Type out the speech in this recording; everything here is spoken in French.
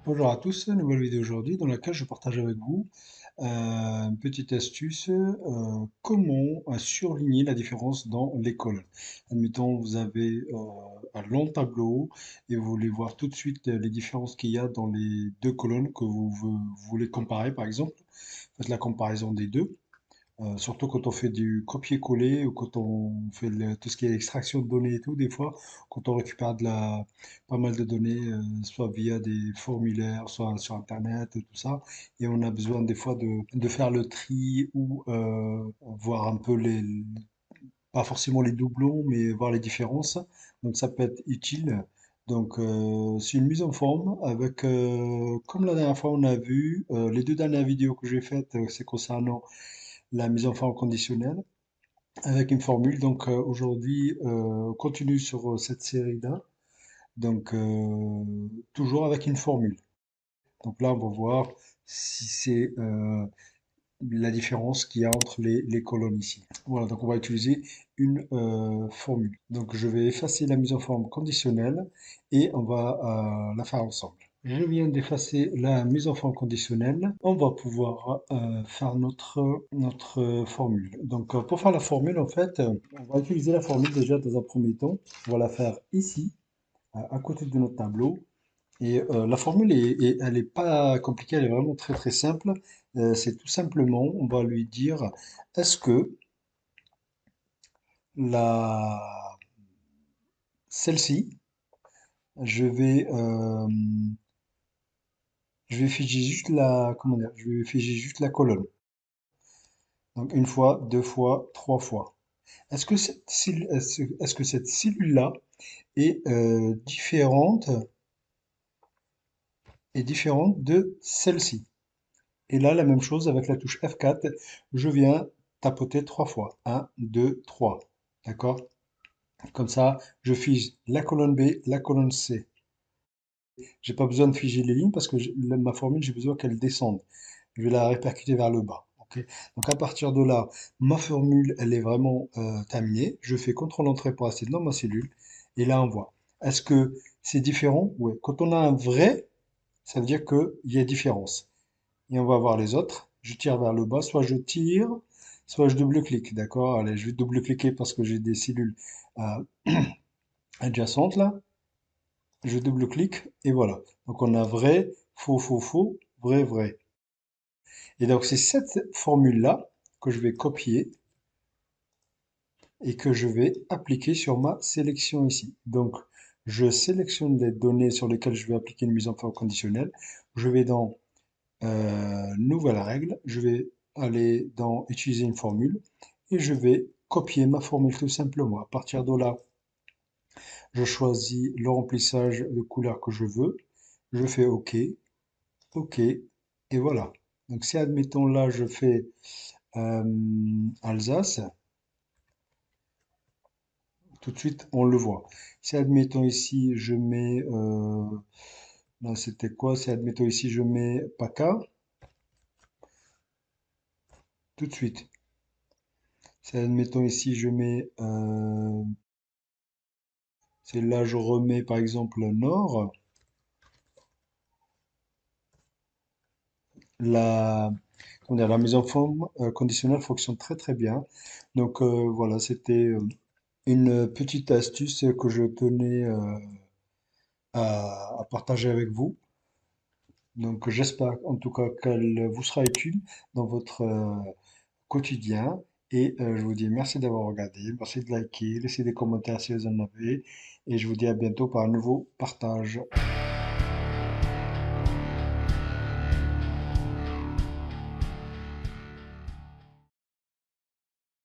Bonjour à tous, nouvelle vidéo aujourd'hui dans laquelle je partage avec vous une petite astuce, comment surligner la différence dans les colonnes. Admettons, vous avez un long tableau et vous voulez voir tout de suite les différences qu'il y a dans les deux colonnes que vous voulez comparer par exemple. Faites la comparaison des deux. Surtout quand on fait du copier-coller ou quand on fait tout ce qui est extraction de données et tout, des fois, quand on récupère pas mal de données, soit via des formulaires, soit sur Internet, tout ça, et on a besoin des fois de faire le tri ou voir un peu pas forcément les doublons, mais voir les différences. Donc ça peut être utile. Donc c'est une mise en forme avec, comme la dernière fois on a vu, les deux dernières vidéos que j'ai faites, c'est concernant la mise en forme conditionnelle avec une formule. Donc aujourd'hui, on continue sur cette série-là. Donc toujours avec une formule. Donc là, on va voir si c'est la différence qu'il y a entre les colonnes ici. Voilà, donc on va utiliser une formule. Donc je vais effacer la mise en forme conditionnelle et on va la faire ensemble. Je viens d'effacer la mise en forme conditionnelle. On va pouvoir faire notre formule. Donc pour faire la formule, en fait, on va utiliser la formule déjà dans un premier temps. On va la faire ici, à côté de notre tableau. Et la formule, elle n'est pas compliquée, elle est vraiment très très simple. C'est tout simplement, on va lui dire, est-ce que la, celle-ci, je vais, euh, je vais figer juste comment dire, je vais figer juste la colonne. Donc une fois, deux fois, trois fois. Est-ce que cette cellule-là est différente de celle-ci? Et là, la même chose avec la touche F4, je viens tapoter trois fois. Un, 2, 3. D'accord? Comme ça, je fige la colonne B, la colonne C. J'ai pas besoin de figer les lignes parce que ma formule, j'ai besoin qu'elle descende. Je vais la répercuter vers le bas. Ok. Donc à partir de là, ma formule, elle est vraiment terminée. Je fais CTRL-Entrée pour rester dans ma cellule. Et là, on voit. Est-ce que c'est différent? Oui. Quand on a un vrai, ça veut dire qu'il y a différence. Et on va voir les autres. Je tire vers le bas, soit je tire, soit je double-clique. D'accord? Allez, je vais double-cliquer parce que j'ai des cellules euh, adjacentes là. Je double-clique et voilà. Donc on a vrai, faux, faux, faux, vrai, vrai. Et donc c'est cette formule-là que je vais copier et que je vais appliquer sur ma sélection ici. Donc je sélectionne les données sur lesquelles je vais appliquer une mise en forme conditionnelle. Je vais dans nouvelle règle, je vais aller dans utiliser une formule et je vais copier ma formule tout simplement. À partir de là, je choisis le remplissage de couleur que je veux, je fais OK, OK, et voilà. Donc si admettons là je fais euh, Alsace, tout de suite on le voit. Si admettons ici je mets, là c'était quoi? Si admettons ici je mets PACA, tout de suite. Si admettons ici je mets c'est là, je remets par exemple Nord. La, comment dire, la mise en forme conditionnelle fonctionne très très bien. Donc voilà, c'était une petite astuce que je tenais à partager avec vous. Donc j'espère en tout cas qu'elle vous sera utile dans votre quotidien. Et je vous dis merci d'avoir regardé, merci de liker, laissez des commentaires si vous en avez. Et je vous dis à bientôt pour un nouveau partage.